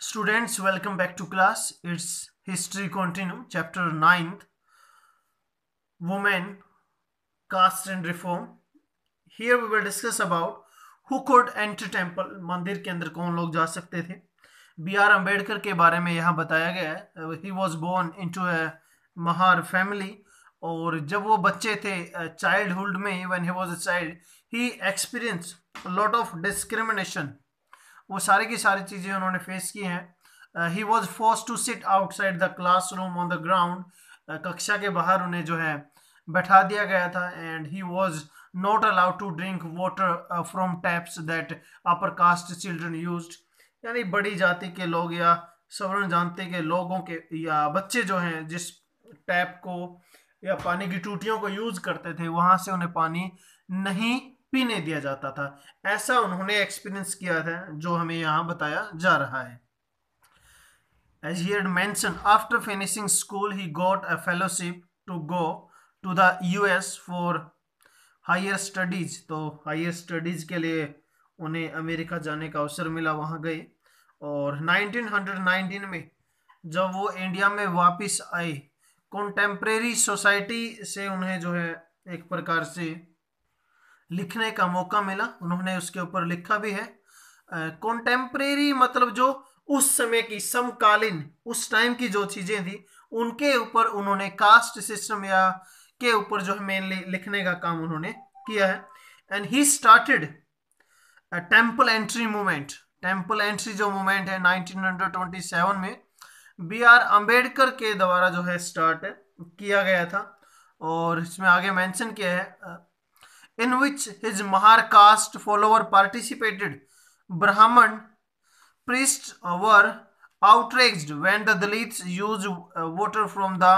Students, welcome back to class. It's History Continuum, Chapter 9th, Women, Caste and Reform. Here we will discuss about who could enter temple. मंदिर के अंदर कौन लोग जा सकते थे. B.R. अम्बेडकर के बारे में यहाँ बताया गया है. He was born into a Mahar family. और जब वो बच्चे थे चाइल्डहुड में, when he was a child, he experienced a lot of discrimination. वो सारी की सारी चीज़ें उन्होंने फेस की हैं. He was force to sit outside the classroom on the ground. कक्षा के बाहर उन्हें जो है बैठा दिया गया था. And he was not allowed to drink water from taps that upper caste children used. यानी बड़ी जाति के लोग या सवर्ण जाति के लोगों के या बच्चे जो हैं जिस टैप को या पानी की टूटियों को यूज करते थे वहां से उन्हें पानी नहीं पीने दिया जाता था. ऐसा उन्होंने एक्सपीरियंस किया था जो हमें यहाँ बताया जा रहा है. As he had mentioned, after finishing school, he got a fellowship to go to the US for higher studies. तो higher studies के लिए उन्हें अमेरिका जाने का अवसर मिला, वहाँ गए. और 1919 में जब वो इंडिया में वापस आए, कॉन्टेम्प्रेरी सोसाइटी से उन्हें जो है एक प्रकार से लिखने का मौका मिला. उन्होंने उसके ऊपर लिखा भी है. कॉन्टेम्प्रेरी मतलब जो उस समय की समकालीन उस टाइम की जो चीजें थी उनके ऊपर उन्होंने कास्ट सिस्टम या के ऊपर जो है मेनली लिखने का काम उन्होंने किया है. And he started temple entry movement. Temple entry जो मूवमेंट है 1927 में B.R. अम्बेडकर के द्वारा जो है स्टार्ट किया गया था. और इसमें आगे मेंशन किया है in which his Mahar caste follower participated. Brahman priests were outraged when the Dalits used water from the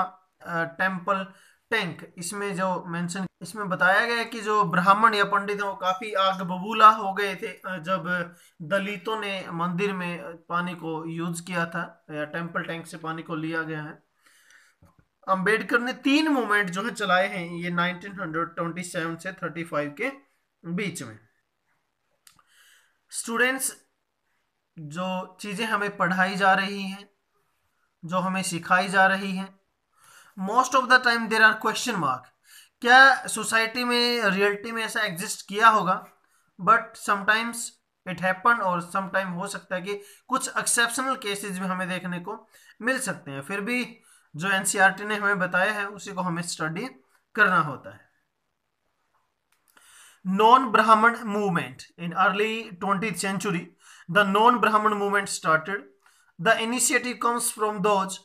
temple tank. इसमें जो मेंशन इसमें बताया गया है कि जो ब्राह्मण या पंडित हैं वो काफी आग बबूला हो गए थे जब दलितों ने मंदिर में पानी को यूज किया था या टेम्पल टैंक से पानी को लिया गया है. अंबेडकर ने 3 मूवमेंट जो है चलाए हैं ये 1927 से 35 के बीच में. स्टूडेंट्स, जो चीजें हमें पढ़ाई जा रही हैं, जो हमें सिखाई जा रही हैं, most of the time there are question mark. क्या सोसाइटी में रियलिटी में ऐसा एग्जिस्ट किया होगा? बट समटाइम्स इट हैपन और समटाइम हो सकता है कि कुछ एक्सेप्शनल केसेस भी हमें देखने को मिल सकते हैं. फिर भी जो एनसीईआरटी ने हमें बताया है उसी को हमें स्टडी करना होता है. नॉन ब्राह्मण movement in early 20th century, the non-Brahman movement started. The initiative comes from those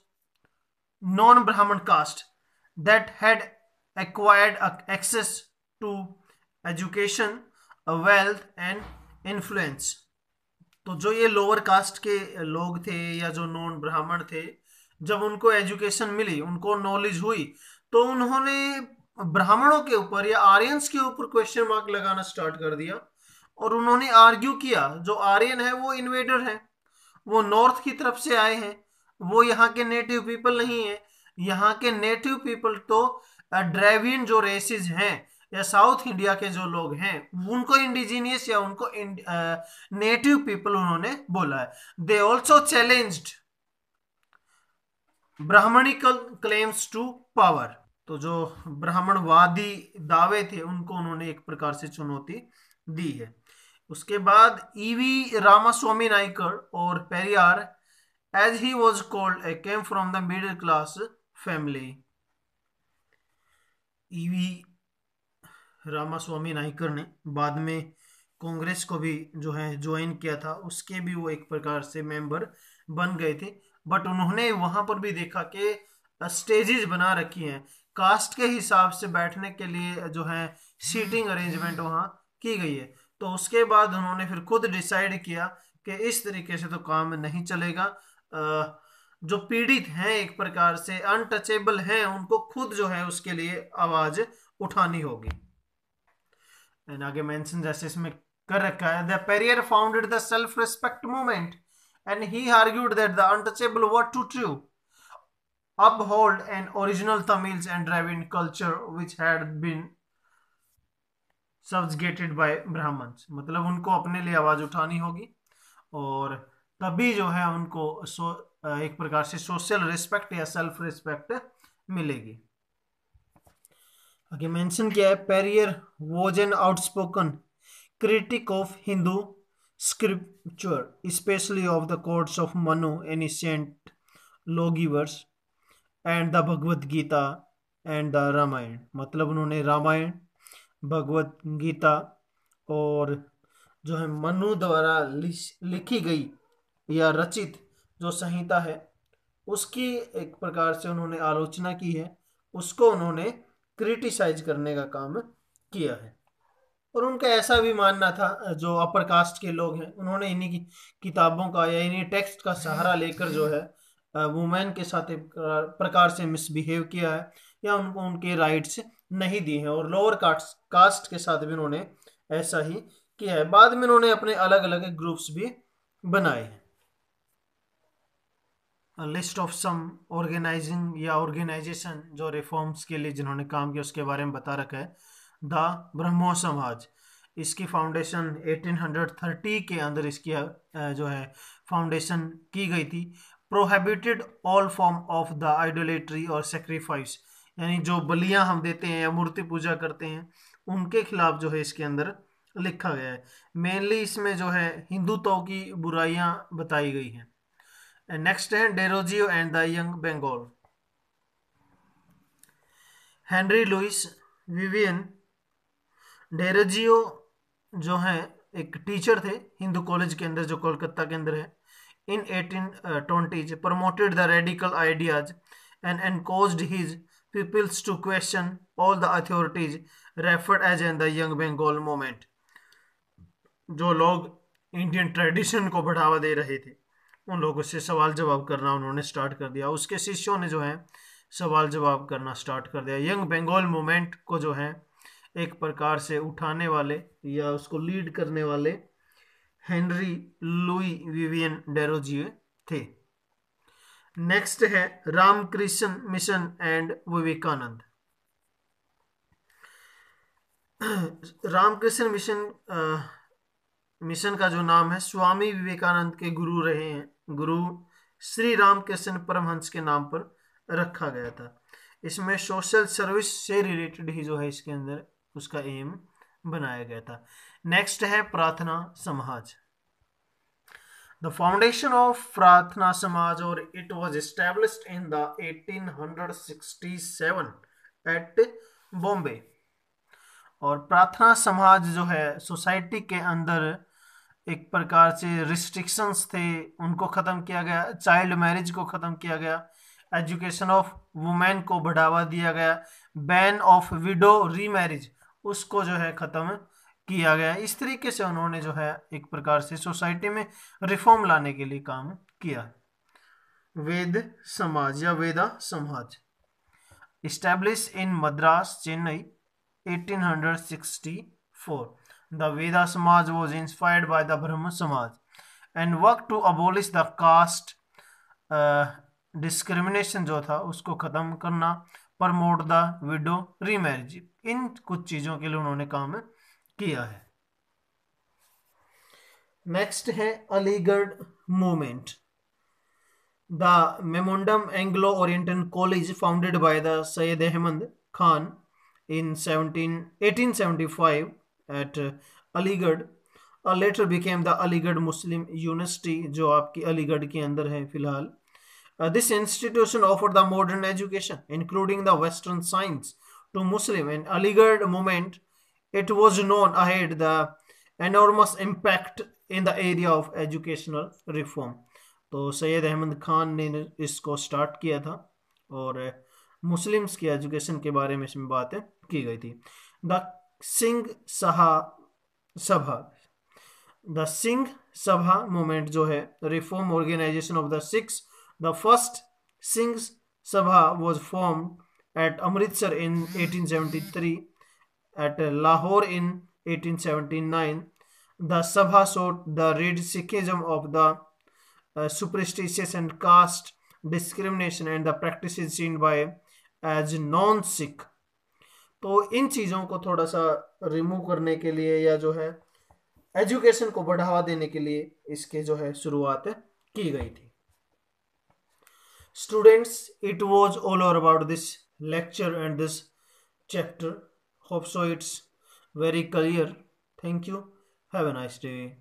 non-Brahman caste that had acquired access to education, wealth and influence. तो जो ये लोअर कास्ट के लोग थे या जो नॉन ब्राह्मण थे, जब उनको एजुकेशन मिली, उनको नॉलेज हुई, तो उन्होंने ब्राह्मणों के ऊपर या आर्यंस के ऊपर क्वेश्चन मार्क लगाना स्टार्ट कर दिया. और उन्होंने आर्ग्यू किया जो आर्यन है वो इन्वेडर है, वो नॉर्थ की तरफ से आए हैं, वो यहाँ के नेटिव पीपल नहीं है. यहाँ के नेटिव पीपल तो ड्रेवियन जो रेसेस हैं या साउथ इंडिया के जो लोग हैं उनको इंडिजीनियस या उनको नेटिव पीपल उन्होंने बोला है. They also challenged Brahmanical claims to power. तो जो ब्राह्मणवादी दावे थे उनको उन्होंने एक प्रकार से चुनौती दी है. उसके बाद ईवी रामास्वामी नायकर और Periyar, as he was called, came from the middle class family. E V Ramaswamy Naicker ने बाद में कांग्रेस को भी जो है ज्वाइन किया था, उसके भी वो एक प्रकार से मेंबर बन गए थे. बट उन्होंने वहां पर भी देखा कि स्टेजेस बना रखी हैं, कास्ट के हिसाब से बैठने के लिए जो है सीटिंग अरेंजमेंट वहां की गई है. तो उसके बाद उन्होंने फिर खुद डिसाइड किया कि इस तरीके से तो काम नहीं चलेगा. जो पीड़ित हैं एक प्रकार से अनटचेबल हैं उनको खुद जो है उसके लिए आवाज उठानी होगी. एंड आगे मेंशन जैसे इसमें कर रखा है, the Periyar founded the self respect movement and he argued that the untouchable were to true uphold an original Tamils and Dravidian culture which had been subjugated by Brahmins. मतलब उनको अपने लिए आवाज उठानी होगी और तभी जो है उनको एक प्रकार से सोशल रिस्पेक्ट या सेल्फ रिस्पेक्ट मिलेगी। आगे मेंशन किया है, Periyar was an outspoken critic of Hindu scripture, especially of the codes of Manu, ancient lawgivers, and the Bhagavad Gita and the Ramayana। मतलब उन्होंने रामायण, भगवत गीता और जो है मनु द्वारा लिखी गई या रचित जो संहिता है उसकी एक प्रकार से उन्होंने आलोचना की है, उसको उन्होंने क्रिटिसाइज करने का काम किया है। और उनका ऐसा भी मानना था, जो अपर कास्ट के लोग हैं उन्होंने इन्हीं की किताबों का या इन्हीं टेक्स्ट का सहारा लेकर जो है वुमेन के साथ एक प्रकार से मिसबिहेव किया है या उनको उनके राइट्स नहीं दिए हैं। और लोअर कास्ट के साथ भी उन्होंने ऐसा ही किया है। बाद में उन्होंने अपने अलग अलग ग्रुप्स भी बनाए हैं। लिस्ट ऑफ सम ऑर्गेनाइजिंग या ऑर्गेनाइजेशन जो रिफॉर्म्स के लिए जिन्होंने काम किया उसके बारे में बता रखा है। द ब्रह्मो समाज, इसकी फाउंडेशन 1830 के अंदर इसकी जो है फाउंडेशन की गई थी। Prohibited all form of the idolatry और सेक्रीफाइस, यानी जो बलियां हम देते हैं या मूर्ति पूजा करते हैं उनके खिलाफ जो है इसके अंदर लिखा गया है। मेनली इसमें जो है हिंदुत्व की बुराइयां बताई गई हैं। नेक्स्ट है Derozio and the young Bengal. Henry Louis Vivian Derozio जो है एक टीचर थे हिंदू कॉलेज के अंदर जो कोलकाता के अंदर है। In 1820 promoted the radical ideas and encouraged his peoples to question all the authorities referred as an the young Bengal movement. जो लोग इंडियन ट्रेडिशन को बढ़ावा दे रहे थे उन लोगों से सवाल जवाब करना उन्होंने स्टार्ट कर दिया। उसके शिष्यों ने जो है सवाल जवाब करना स्टार्ट कर दिया। यंग बंगाल मूवमेंट को जो है एक प्रकार से उठाने वाले या उसको लीड करने वाले हेनरी लुई विवियन डेरोजियो थे। नेक्स्ट है Ramakrishna mission and Vivekananda. Ramakrishna mission का जो नाम है स्वामी विवेकानंद के गुरु रहे हैं, गुरु श्री रामकृष्ण परमहंस के नाम पर रखा गया था। इसमें सोशल सर्विस से रिलेटेड ही जो है इसके अंदर उसका एम बनाया गया था। नेक्स्ट है प्रार्थना समाज। The foundation of Prarthana Samaj और it was established in the 1867 at Bombay. और प्रार्थना समाज जो है सोसाइटी के अंदर एक प्रकार से रिस्ट्रिक्शंस थे उनको ख़त्म किया गया, चाइल्ड मैरिज को ख़त्म किया गया, एजुकेशन ऑफ वुमेन को बढ़ावा दिया गया, बैन ऑफ विडो रीमैरिज उसको जो है ख़त्म किया गया। इस तरीके से उन्होंने जो है एक प्रकार से सोसाइटी में रिफॉर्म लाने के लिए काम किया। वेद समाज या वेदा समाज establish in Madras Chennai 1864। The Veda Samaj was inspired by the Brahmo Samaj and worked to abolish the caste discrimination जो था उसको ख़त्म करना, प्रमोट द विडो रीमैरिज, इन कुछ चीज़ों के लिए उन्होंने काम किया है। नेक्स्ट है Aligarh movement. The Mohammedan Anglo Oriental college founded by the Syed Ahmad Khan in 1875 at Aligarh later became the Aligarh Muslim university जो आपकी अलीगढ़ के अंदर है फिलहाल। This institution offered the modern education including the western science to Muslim and Aligarh movement. It was known ahead the enormous impact in the area of educational reform। तो सैयद अहमद खान ने इसको start किया था और मुस्लिम्स की एजुकेशन के बारे में इसमें बातें की गई थी। The Singh Sabha, the Singh Sabha movement जो है reform organisation of the Sikhs. The first Singh Sabha was formed at Amritsar in 1873, at Lahore in 1879। The Sabha sought the rid Sikhism of the superstitious and caste discrimination and the practices seen by as non-Sikh। तो इन चीज़ों को थोड़ा सा remove करने के लिए या जो है एजुकेशन को बढ़ावा देने के लिए इसके जो है शुरुआत की गई थी। Students, it was all over about this lecture and this chapter. Hope so it's very clear. Thank you. Have a nice day.